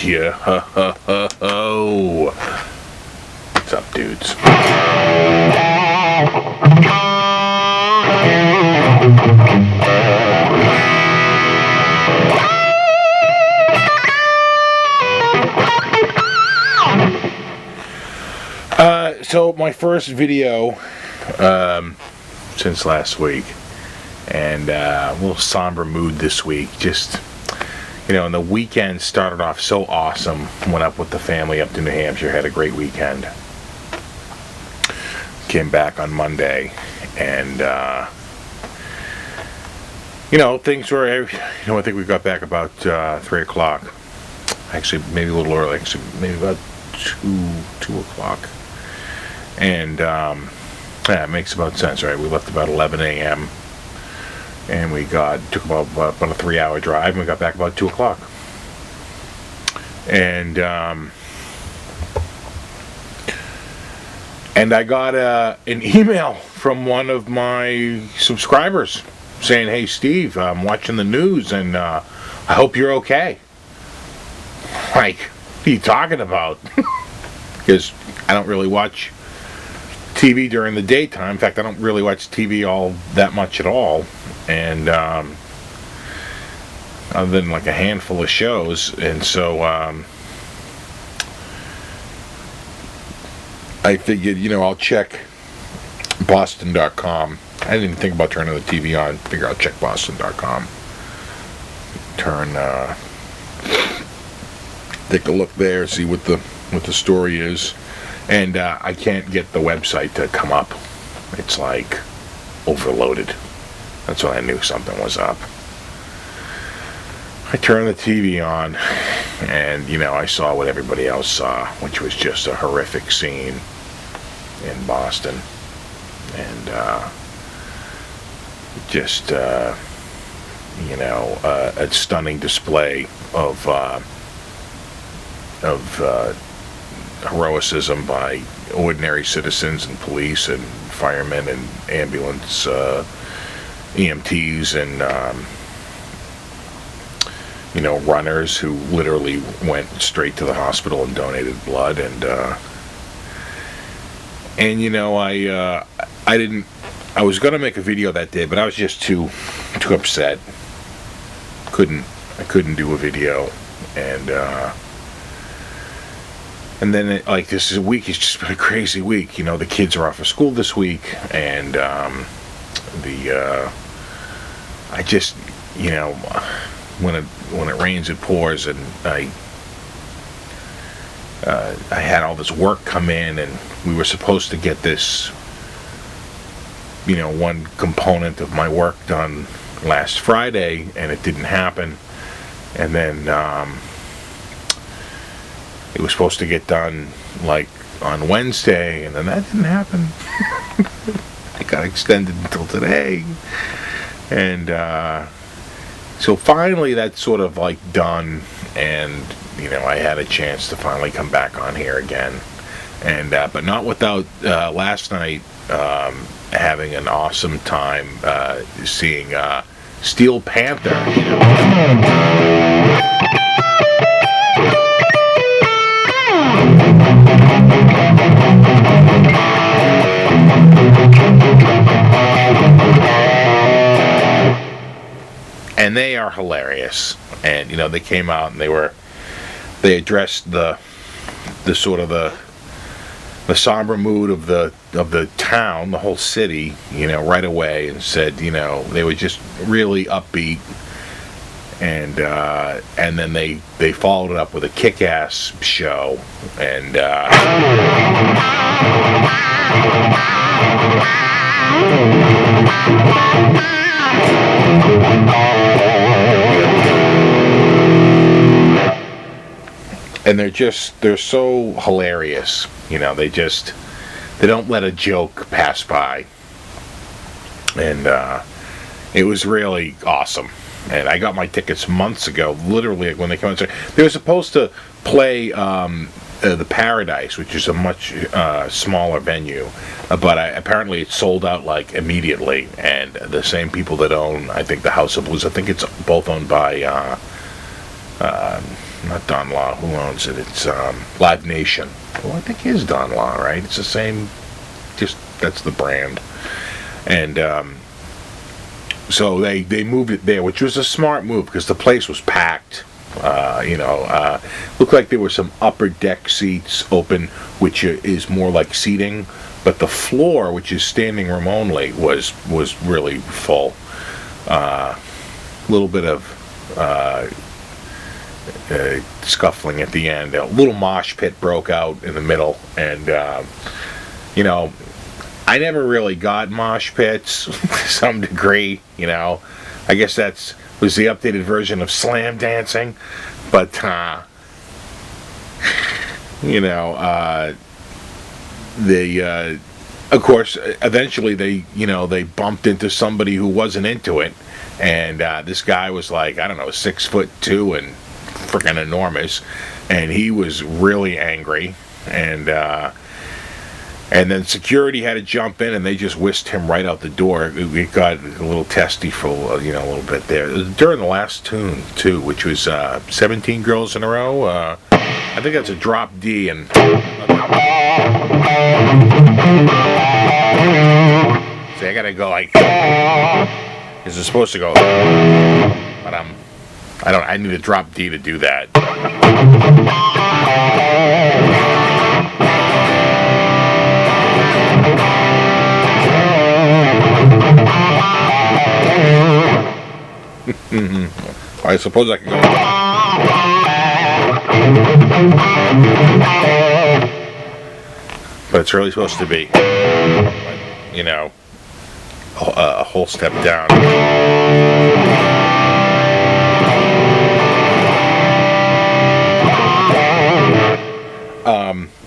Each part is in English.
Yeah, ho, ho, ho, ho. What's up, dudes? So my first video since last week, and a little somber mood this week. Just, and the weekend started off so awesome. Went up with the family up to New Hampshire, had a great weekend. Came back on Monday, and things were, I think we got back about 3 o'clock. Actually, maybe a little early. Actually, maybe about 2 o'clock. And it makes about sense, right? We left about 11 a.m. and we took about a 3-hour drive, and we got back about 2 o'clock. And I got an email from one of my subscribers saying, "Hey, Steve, I'm watching the news, and I hope you're okay." Like, what are you talking about? Because I don't really watch TV during the daytime. In fact, I don't really watch TV all that much at all, and other than like a handful of shows. And so I figured, I'll check Boston.com. I didn't even think about turning the TV on. Figure I'll check Boston.com. Take a look there, see what the story is. And I can't get the website to come up. It's like overloaded. That's when I knew something was up. I turned the TV on, and I saw what everybody else saw, which was just a horrific scene in Boston, and just a stunning display of heroism by ordinary citizens and police and firemen and ambulance EMTs and runners who literally went straight to the hospital and donated blood. And I was gonna make a video that day, but I was just too upset. I couldn't do a video. And then, this week has just been a crazy week. The kids are off of school this week, and I just, when it rains, it pours, and I had all this work come in, and we were supposed to get this, one component of my work done last Friday, and it didn't happen. And then it was supposed to get done on Wednesday, and then that didn't happen. It got extended until today. And so finally that's sort of done, and I had a chance to finally come back on here again. And but not without last night having an awesome time seeing Steel Panther. And they are hilarious. And they came out and they addressed the sort of the somber mood of the town, the whole city, right away, and said, they were just really upbeat. And then they followed it up with a kick-ass show, and they're so hilarious. They don't let a joke pass by, and it was really awesome. And I got my tickets months ago, literally when they came out. They were supposed to play the Paradise, which is a much smaller venue, but apparently it sold out immediately. And the same people that own, I think, the House of Blues, I think it's both owned by not Don Law. Who owns it? It's Live Nation. Well, I think it is Don Law, right? It's the same. Just that's the brand. And so they moved it there, which was a smart move because the place was packed. Looked like there were some upper deck seats open, which is more like seating, but the floor, which is standing room only, was really full. A little bit of scuffling at the end. A little mosh pit broke out in the middle, and I never really got mosh pits to some degree. I guess was the updated version of slam dancing, but of course, eventually they bumped into somebody who wasn't into it, and this guy was like, I don't know, 6'2" and freaking enormous, and he was really angry, and then security had to jump in, and they just whisked him right out the door. It got a little testy for a little bit there. It was during the last tune too, which was 17 Girls in a Row. I think that's a drop D, and see, I gotta go like, is it supposed to go? But I need a drop D to do that. I suppose I can go. But it's really supposed to be, a whole step down.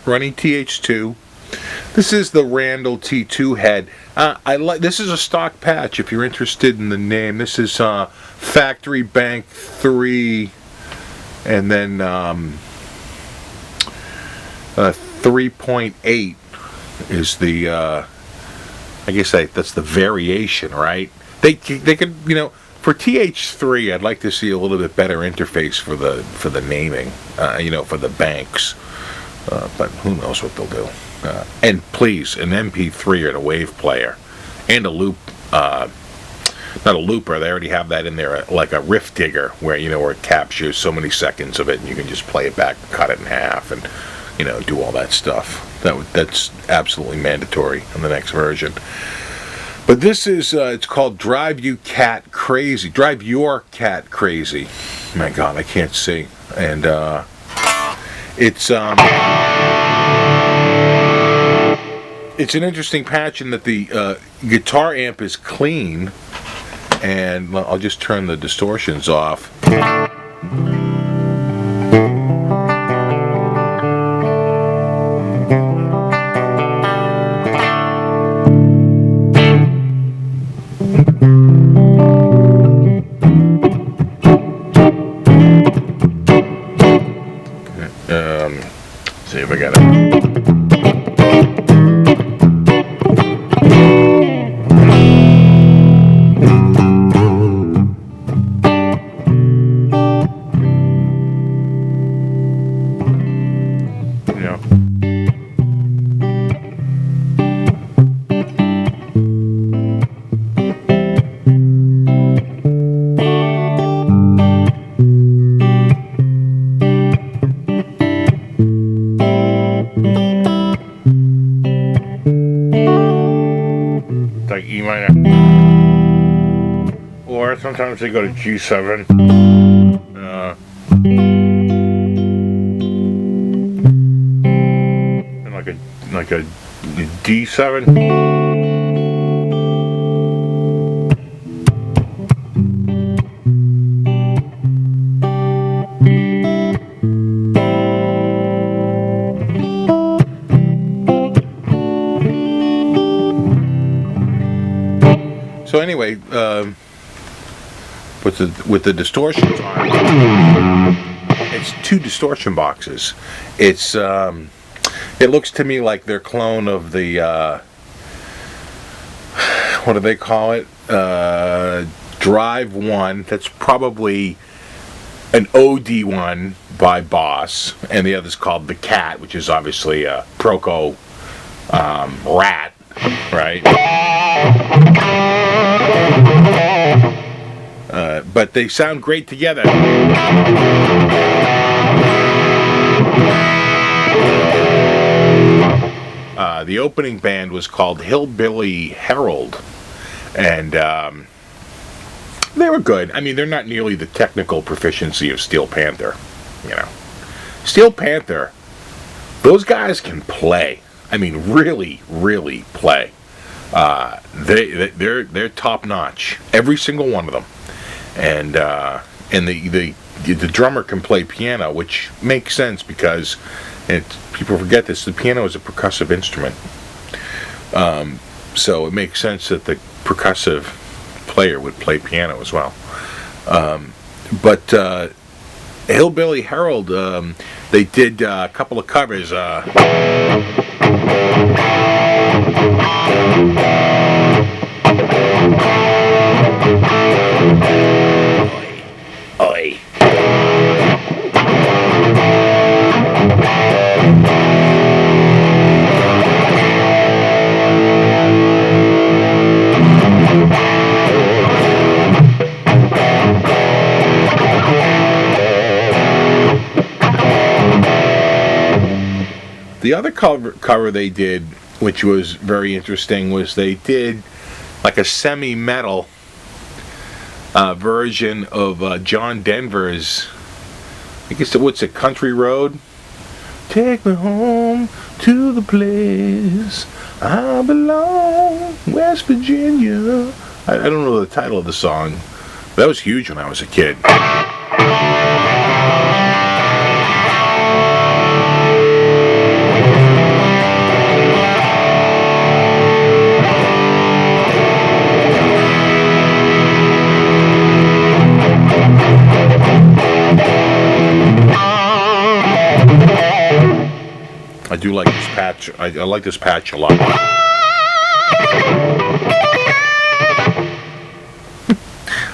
Running TH2. This is the Randall T2 head. This is a stock patch if you're interested in the name. This is Factory Bank 3, and then 3.8 is the I guess that's the variation, right? They could, for TH3, I'd like to see a little bit better interface for the naming, for the banks. But who knows what they'll do. And please, an MP3 or a wave player, and a loop, not a looper. They already have that in there, like a riff digger, where where it captures so many seconds of it, and you can just play it back, cut it in half, and do all that stuff. That's absolutely mandatory on the next version. But this is it's called Drive Your Cat Crazy. My God, I can't see. And it's an interesting patch in that the guitar amp is clean, and I'll just turn the distortions off. See if I got it. Like E minor, or sometimes they go to G7, and like a D7. So anyway, with the distortions on, it's two distortion boxes. It looks to me like they're clone of the what do they call it? Drive 1. That's probably an OD one by Boss, and the other's called The Cat, which is obviously a Proco rat, right? But they sound great together. The opening band was called Hillbilly Herald, and they were good. I mean, they're not nearly the technical proficiency of Steel Panther, you know. Steel Panther, those guys can play. I mean, really, really play. They're top notch. Every single one of them, and the drummer can play piano, which makes sense because people forget this. The piano is a percussive instrument, so it makes sense that the percussive player would play piano as well. But Hillbilly Herald, they did a couple of covers. Oi. The other cover they did, which was very interesting, was they did like a semi-metal version of John Denver's, I guess what's it, Country Road? Take me home to the place I belong, West Virginia. I don't know the title of the song. That was huge when I was a kid. I do like this patch. I like this patch a lot.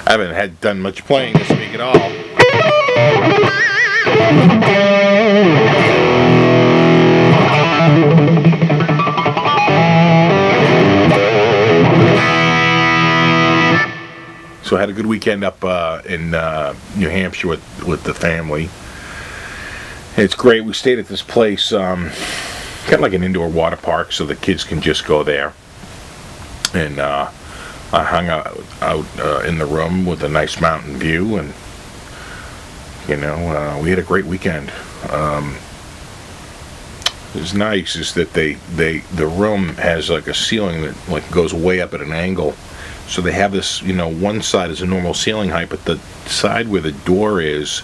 I haven't done much playing this week at all. So I had a good weekend up in New Hampshire with the family. It's great. We stayed at this place, kind of like an indoor water park, so the kids can just go there. And I hung out in the room with a nice mountain view, and we had a great weekend. What's nice is that the room has like a ceiling that like goes way up at an angle. So they have this, one side is a normal ceiling height, but the side where the door is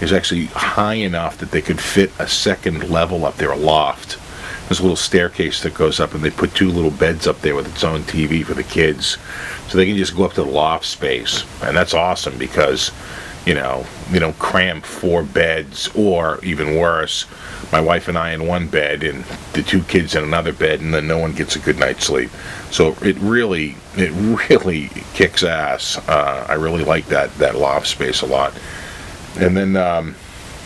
actually high enough that they could fit a second level up there, a loft. There's a little staircase that goes up, and they put 2 little beds up there with its own TV for the kids, so they can just go up to the loft space. And that's awesome because, they don't cram 4 beds, or even worse, my wife and I in one bed and the 2 kids in another bed, and then no one gets a good night's sleep. So it really kicks ass. I really like that loft space a lot. And then,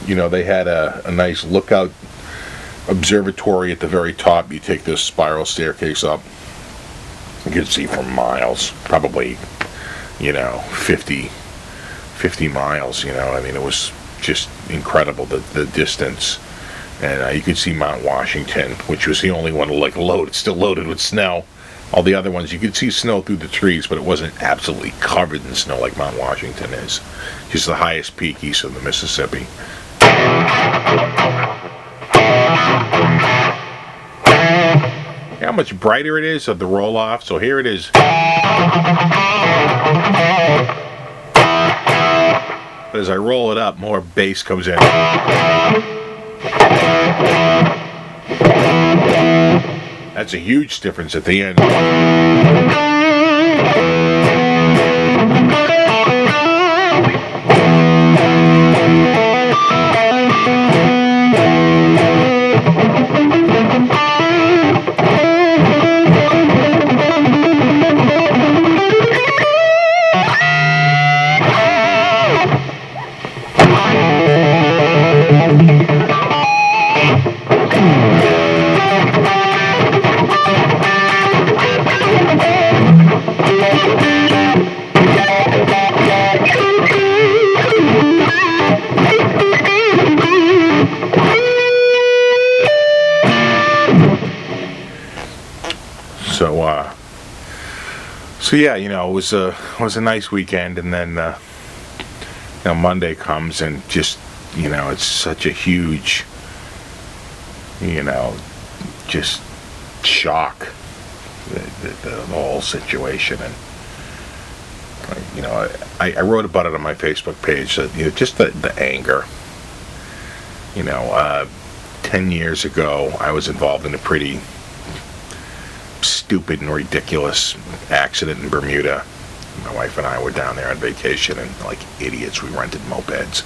they had a nice lookout observatory at the very top. You take this spiral staircase up, you can see for miles, probably, 50 miles, I mean, it was just incredible, the distance. And you could see Mount Washington, which was the only one it's still loaded with snow. All the other ones, you could see snow through the trees, but it wasn't absolutely covered in snow like Mount Washington is. Just the highest peak east of the Mississippi. How much brighter it is of the roll-off. So here it is. As I roll it up, more bass comes in. That's a huge difference at the end. So yeah, it was a nice weekend, and then Monday comes and just it's such a huge just shock, the whole situation. And I wrote about it on my Facebook page that just the anger. 10 years ago I was involved in a pretty stupid and ridiculous accident in Bermuda. My wife and I were down there on vacation, and like idiots we rented mopeds.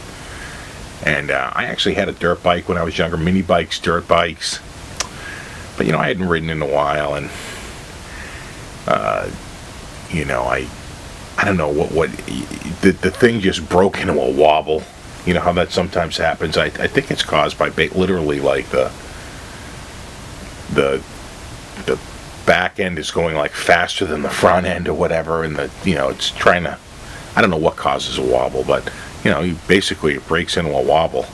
And I actually had a dirt bike when I was younger, mini bikes, dirt bikes. But I hadn't ridden in a while, and I don't know what the thing just broke into a wobble. You know how that sometimes happens. I think it's caused by literally like the back end is going like faster than the front end or whatever, and it's trying to, I don't know what causes a wobble, but basically it breaks into a wobble,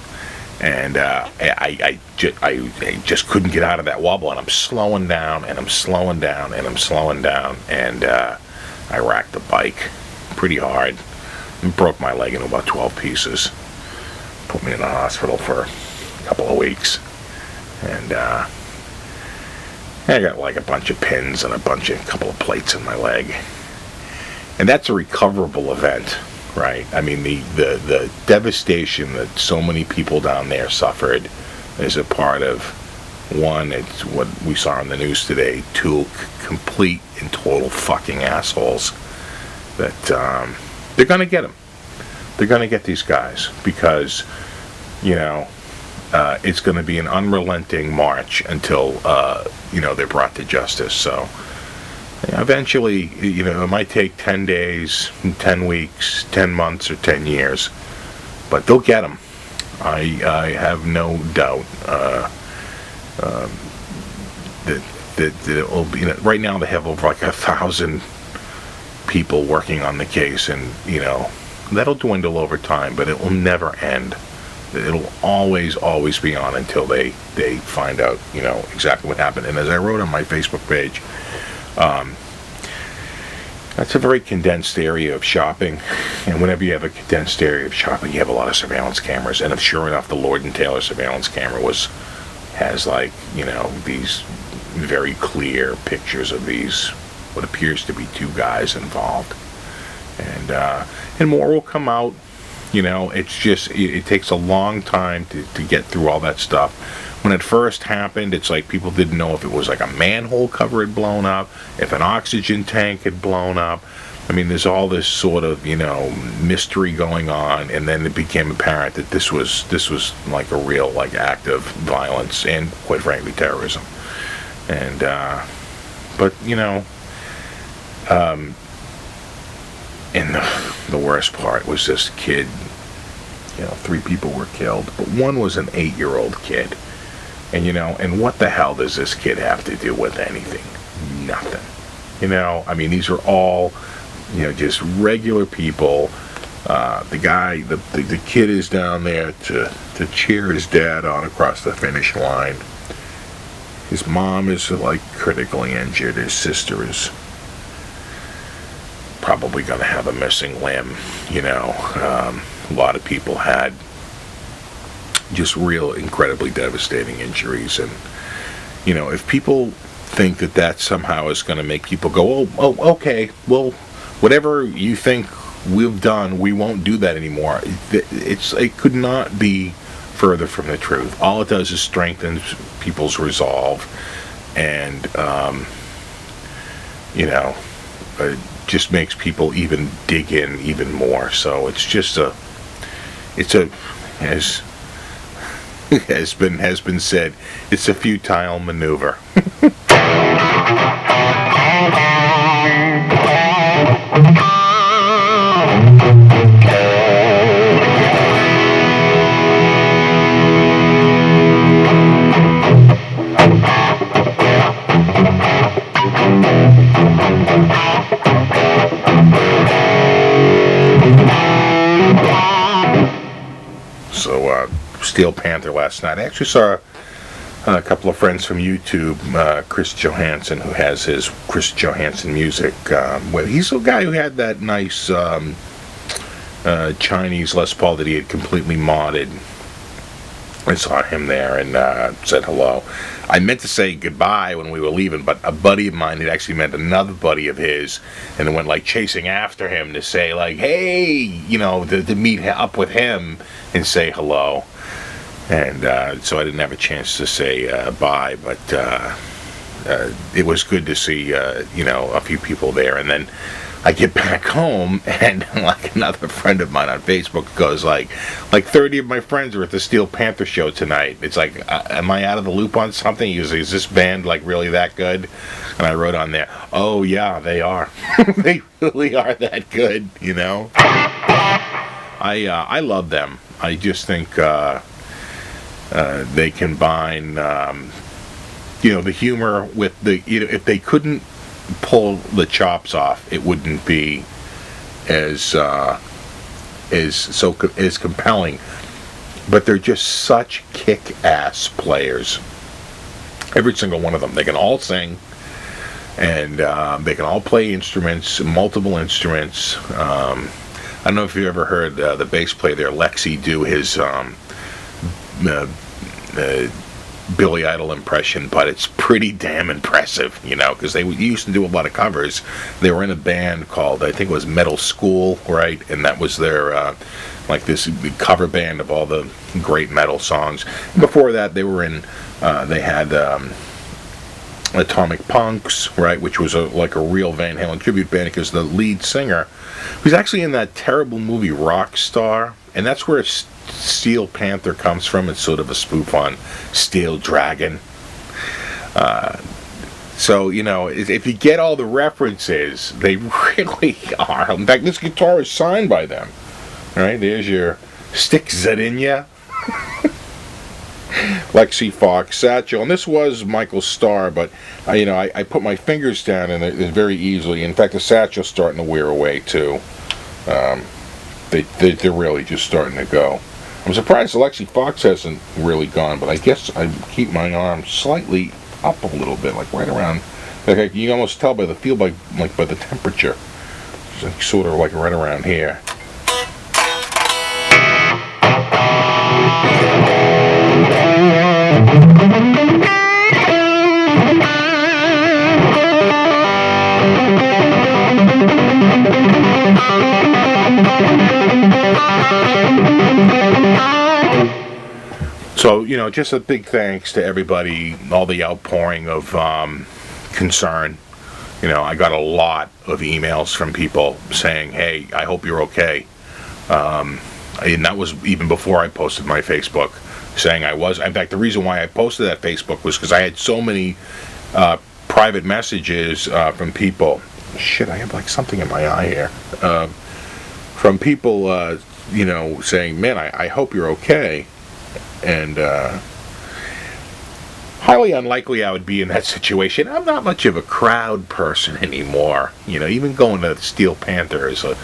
and I just couldn't get out of that wobble, and I'm slowing down and I'm slowing down and I'm slowing down, and I racked the bike pretty hard and broke my leg into about 12 pieces. Put me in the hospital for a couple of weeks, and I got like a bunch of pins and a couple of plates in my leg. And that's a recoverable event, right? I mean, the devastation that so many people down there suffered is a part of, one, it's what we saw in the news today, two complete and total fucking assholes that they're going to get them. They're going to get these guys because, it's going to be an unrelenting march until, they're brought to justice. So eventually, it might take 10 days, 10 weeks, 10 months, or 10 years, but they'll get them. I have no doubt that it will be. Right now they have over like 1,000 people working on the case, and that'll dwindle over time, but it will never end. It'll always be on until they find out exactly what happened. And as I wrote on my Facebook page, that's a very condensed area of shopping, and whenever you have a condensed area of shopping, you have a lot of surveillance cameras. And if sure enough the Lord and Taylor surveillance camera has like these very clear pictures of these what appears to be two guys involved, and more will come out. It's just, it takes a long time to get through all that stuff. When it first happened, it's like people didn't know if it was like a manhole cover had blown up, if an oxygen tank had blown up. I mean, there's all this sort of, mystery going on, and then it became apparent that this was like a real, like, act of violence and, quite frankly, terrorism. And, and the worst part was this kid, 3 people were killed, but one was an 8-year-old kid. And, and what the hell does this kid have to do with anything? Nothing. I mean, these are all, just regular people. The kid is down there to cheer his dad on across the finish line. His mom is, like, critically injured. His sister is probably going to have a missing limb. A lot of people had just real incredibly devastating injuries, and if people think that somehow is going to make people go, oh okay, well, whatever you think we've done, we won't do that anymore. It could not be further from the truth. All it does is strengthen people's resolve, and it just makes people even dig in even more. So it's just as has been said, it's a futile maneuver. So, Steel Panther last night. I actually saw a couple of friends from YouTube, Chris Johansson, who has his Chris Johansson music. He's the guy who had that nice Chinese Les Paul that he had completely modded. I saw him there and said hello. I meant to say goodbye when we were leaving, but a buddy of mine had actually met another buddy of his, and then went like chasing after him to say like, hey, you know, to meet up with him and say hello. And so I didn't have a chance to say bye, but it was good to see, you know, a few people there. And then I get back home, and like another friend of mine on Facebook goes like 30 of my friends are at the Steel Panther show tonight. It's like, am I out of the loop on something? He goes, is this band like really that good? And I wrote on there, oh yeah, they are. They really are that good, you know. I love them. I just think they combine, you know, the humor with the, you know, if they couldn't pull the chops off, it wouldn't be as compelling. But they're just such kick-ass players. Every single one of them. They can all sing, and they can all play instruments, multiple instruments. I don't know if you've ever heard the bass player there, Lexi, do his Billy Idol impression, but it's pretty damn impressive, you know, because they used to do a lot of covers. They were in a band called, I think it was Metal School, right? And that was their, like this cover band of all the great metal songs. And before that, they were in, they had Atomic Punks, right, which was like a real Van Halen tribute band, because the lead singer was actually in that terrible movie Rockstar, and that's where Steel Panther comes from. It's sort of a spoof on Steel Dragon. So, you know, if you get all the references, they really are. In fact, this guitar is signed by them. Right? There's your Stick Zedinya. Lexi Fox, Satchel. And this was Michael Starr, but, you know, I put my fingers down and it very easily. In fact, the Satchel's starting to wear away, too. They're really just starting to go. I'm surprised Lexi Fox hasn't really gone, but I guess I keep my arm slightly up a little bit, like right around. Like you can almost tell by the feel, by the temperature. It's like sort of like right around here. So, you know, just a big thanks to everybody, all the outpouring of concern. You know, I got a lot of emails from people saying, hey, I hope you're okay. And that was even before I posted my Facebook, saying I was. In fact, the reason why I posted that Facebook was because I had so many private messages from people. Shit, I have like something in my eye here. From people, you know, saying, man, I hope you're okay. And highly unlikely I would be in that situation. I'm not much of a crowd person anymore. You know, even going to Steel Panther is a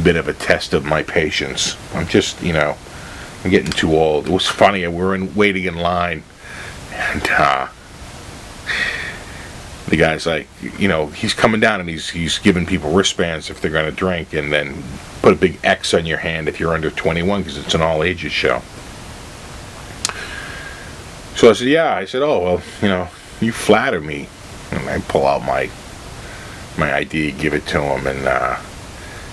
bit of a test of my patience. I'm just, you know, I'm getting too old. It was funny, we were waiting in line, and the guy's like, you know, he's coming down and he's giving people wristbands if they're going to drink, and then put a big X on your hand if you're under 21, because it's an all ages show. So I said, yeah. I said, oh, well, you know, you flatter me. And I pull out my ID, give it to him, and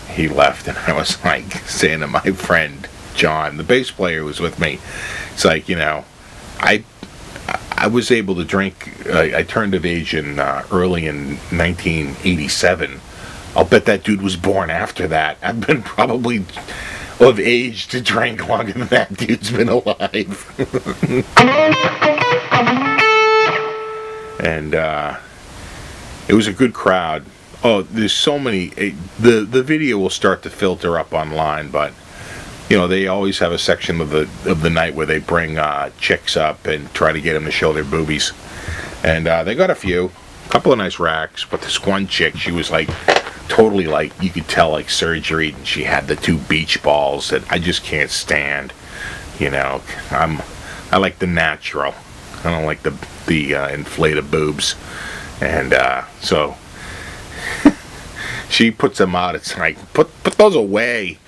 he left. And I was like saying to my friend John, the bass player who was with me, it's like, you know, I was able to drink. I turned of age in early in 1987. I'll bet that dude was born after that. I've been probably of age to drink longer than that dude's been alive. And it was a good crowd. Oh, there's so many. The video will start to filter up online, but you know, they always have a section of the night where they bring chicks up and try to get them to show their boobies. And they got a couple of nice racks, but this one chick, she was like totally, like, you could tell, like, surgery, and she had the 2 beach balls that I just can't stand. You know, I like the natural. I don't like the inflated boobs, and so she puts them out. It's like, put those away.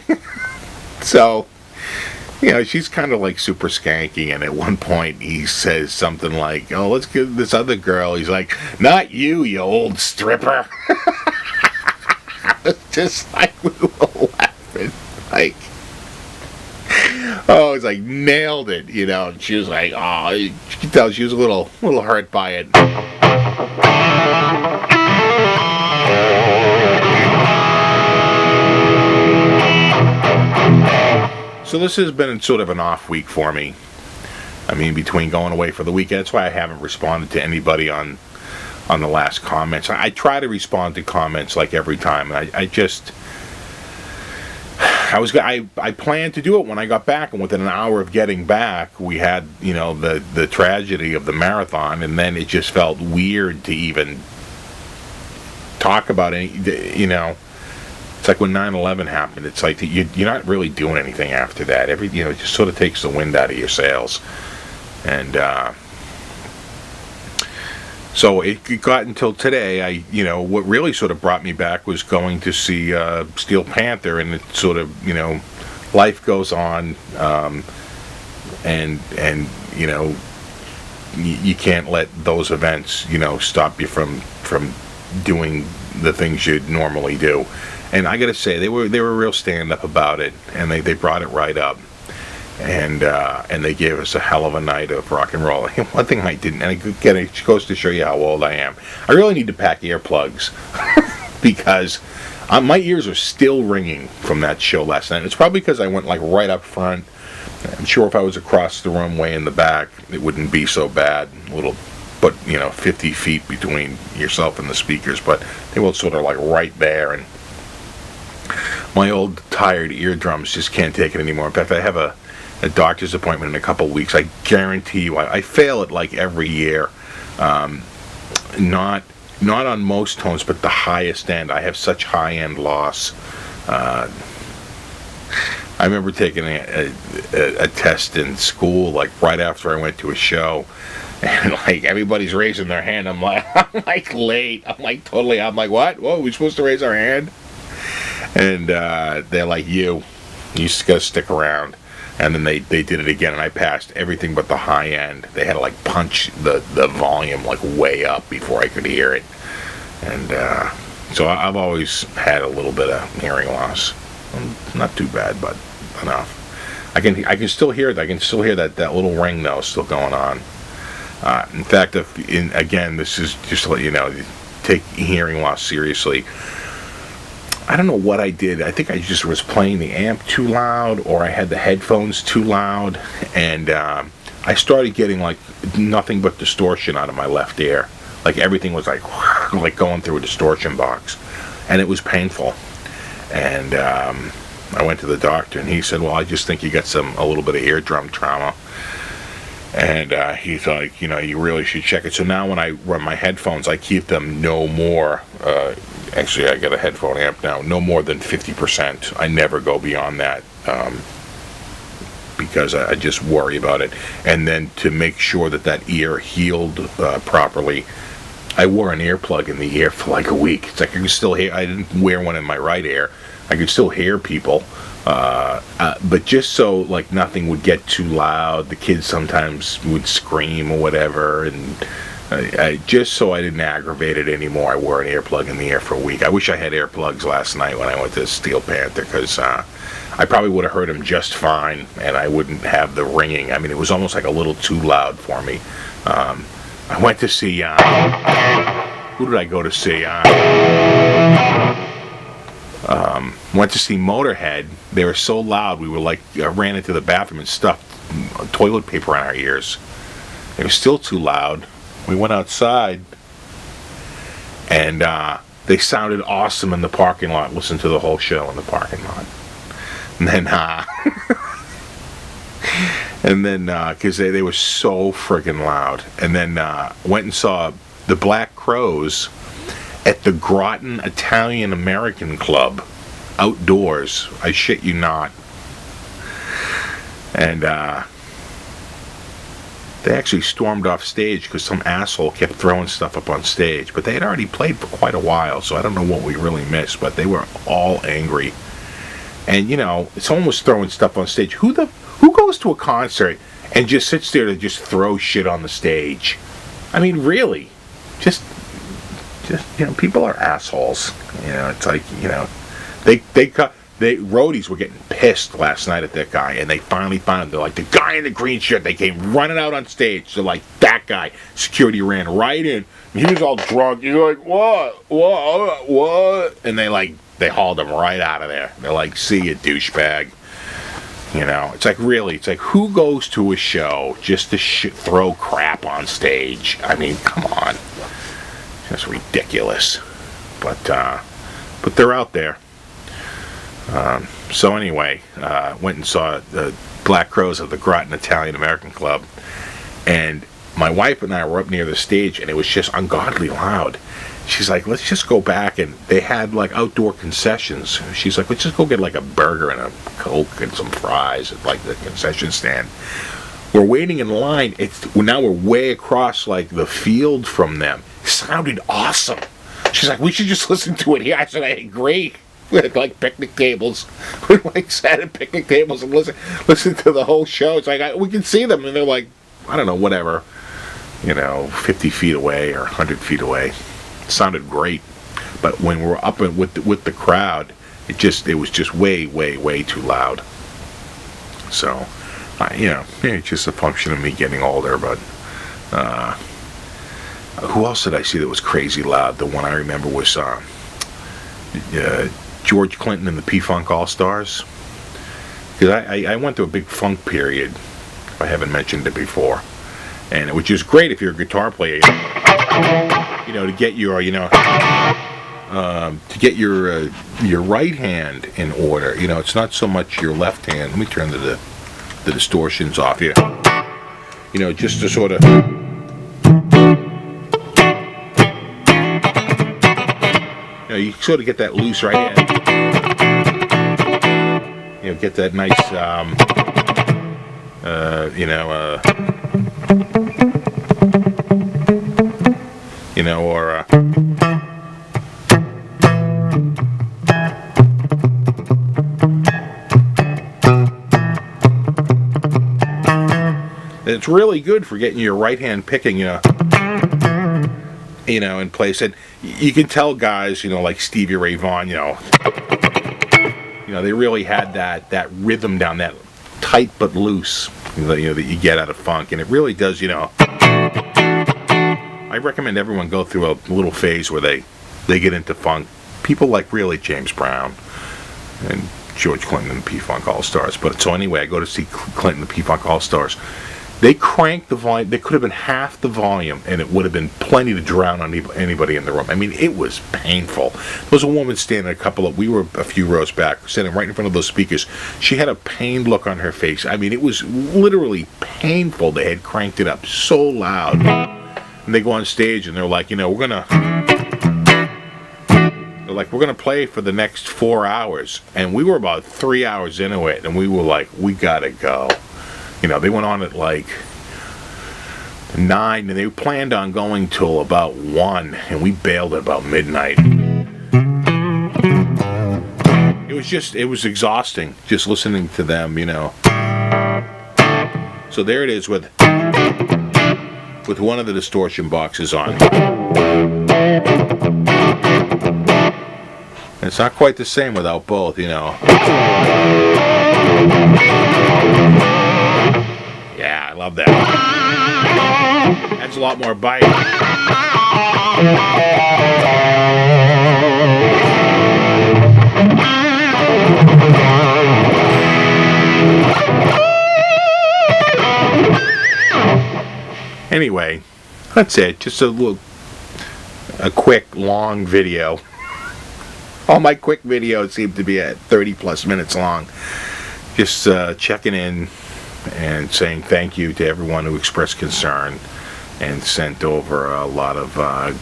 So, she's kind of like super skanky, and at one point he says something like, "Oh, let's get this other girl." He's like, "Not you, you old stripper." Just like, we were laughing, like, oh, it's like nailed it, And she was like, oh, you can tell she was a little hurt by it. So this has been sort of an off week for me. I mean, between going away for the weekend, that's why I haven't responded to anybody on the last comments. I try to respond to comments like every time, and I planned to do it when I got back, and within an hour of getting back, we had the tragedy of the marathon, and then it just felt weird to even talk about any. It's like when 9/11 happened. It's like you're not really doing anything after that. It just sort of takes the wind out of your sails, and so it got until today. What really sort of brought me back was going to see Steel Panther, and it sort of, life goes on, and you can't let those events, stop you from doing the things you'd normally do. And I got to say, they were real stand up about it, and they brought it right up. And they gave us a hell of a night of rock and roll. One thing I didn't, and again, it goes to show you how old I am. I really need to pack earplugs because my ears are still ringing from that show last night. It's probably because I went like right up front. I'm sure if I was across the room, way in the back, it wouldn't be so bad. But 50 feet between yourself and the speakers, but they were sort of like right there, and my old tired eardrums just can't take it anymore. In fact, I have a doctor's appointment in a couple weeks. I guarantee you, I fail it like every year. Not on most tones, but the highest end. I have such high end loss. I remember taking a test in school, like right after I went to a show, and like everybody's raising their hand. I'm like late. I'm like, what? Whoa, we supposed to raise our hand? And they're like, you just gotta stick around. And then they did it again, and I passed everything but the high end. They had to like punch the volume like way up before I could hear it. And so I've always had a little bit of hearing loss. Not too bad, but enough. I can still hear it. I can still hear that little ring though still going on. In fact, again, this is just to let you know, take hearing loss seriously. I don't know what I did. I think I just was playing the amp too loud, or I had the headphones too loud, and I started getting like nothing but distortion out of my left ear. Like everything was like going through a distortion box, and it was painful. And I went to the doctor, and he said, "Well, I just think you got a little bit of eardrum trauma." And he's like, you really should check it. So now when I run my headphones, I keep them no more. Actually, I got a headphone amp now, no more than 50%. I never go beyond that because I just worry about it. And then to make sure that ear healed properly, I wore an earplug in the ear for like a week. It's like I could still hear. I didn't wear one in my right ear. I could still hear people. But just so like nothing would get too loud, the kids sometimes would scream or whatever, and just so I didn't aggravate it anymore, I wore an earplug in the ear for a week. I wish I had earplugs last night when I went to Steel Panther, because I probably would have heard them just fine, and I wouldn't have the ringing. I mean, it was almost like a little too loud for me. I went to see who did I go to see? Went to see Motorhead. They were so loud, we were like, ran into the bathroom and stuffed toilet paper on our ears. They were still too loud. We went outside, and they sounded awesome in the parking lot. Listened to the whole show in the parking lot. And then, because they were so friggin' loud. And then went and saw the Black Crowes at the Groton Italian American Club, outdoors. I shit you not. And They actually stormed off stage because some asshole kept throwing stuff up on stage. But they had already played for quite a while, so I don't know what we really missed. But they were all angry. And, you know, someone was throwing stuff on stage. Who goes to a concert and just sits there to just throw shit on the stage? I mean, really? Just you know, people are assholes. You know, it's like, you know, roadies were getting pissed last night at that guy, and they finally found him. They're like, the guy in the green shirt. They came running out on stage. They're like, that guy. Security ran right in. He was all drunk. He's like, what? And they hauled him right out of there. They're like, see you, douchebag. You know, it's like, really, it's like, who goes to a show just to throw crap on stage? I mean, come on. Just ridiculous. But they're out there. So anyway, went and saw the Black Crowes at the Groton Italian American Club, and my wife and I were up near the stage, and it was just ungodly loud. She's like, let's just go back, and they had like outdoor concessions. She's like, let's just go get like a burger and a Coke and some fries at like the concession stand. We're waiting in line. Now we're way across like the field from them. It sounded awesome. She's like, we should just listen to it here. I said, I agree. We had like picnic tables. We like sat at picnic tables and listen to the whole show. It's like we can see them, and they're like, I don't know, whatever, you know, 50 feet away or 100 feet away. It sounded great, but when we were up with the crowd, it was just way too loud. So, you know, it's just a function of me getting older. But who else did I see that was crazy loud? The one I remember was George Clinton and the P-Funk All-Stars. Because I went through a big funk period, if I haven't mentioned it before. And which is great if you're a guitar player, you know, to get your, you know, to get your right hand in order. You know, it's not so much your left hand. Let me turn the distortions off here. You know, just to sort of, you know, you sort of get that loose right hand. You know, get that nice, or it's really good for getting your right hand picking, you know, in place. And you can tell guys, you know, like Stevie Ray Vaughan, you know, they really had that rhythm down, that tight but loose, you know, that you get out of funk. And it really does, you know, I recommend everyone go through a little phase where they get into funk. People like really James Brown and George Clinton and the P-Funk All-Stars. But so anyway, I go to see Clinton and the P-Funk All-Stars. They cranked the volume. They could have been half the volume, and it would have been plenty to drown on anybody in the room. I mean, it was painful. There was a woman standing we were a few rows back, standing right in front of those speakers. She had a pained look on her face. I mean, it was literally painful. They had cranked it up so loud. And they go on stage, and they're like, you know, we're gonna play for the next 4 hours. And we were about 3 hours into it, and we were like, we gotta go. You know, they went on at like 9, and they planned on going till about 1, and we bailed at about midnight. It was exhausting just listening to them, you know. So there it is with one of the distortion boxes on. It's not quite the same without both, you know. Yeah, I love that. That's a lot more bite. Anyway, that's it. Just a quick, long video. All my quick videos seem to be at 30 plus minutes long. Just checking in and saying thank you to everyone who expressed concern and sent over a lot of well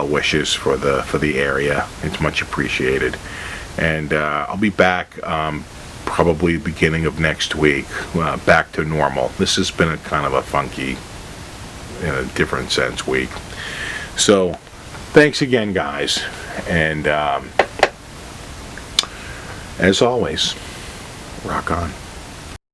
wishes for the area. It's much appreciated. And I'll be back probably beginning of next week, back to normal. This has been a kind of a funky, in a different sense, week. So, thanks again, guys. And as always, rock on.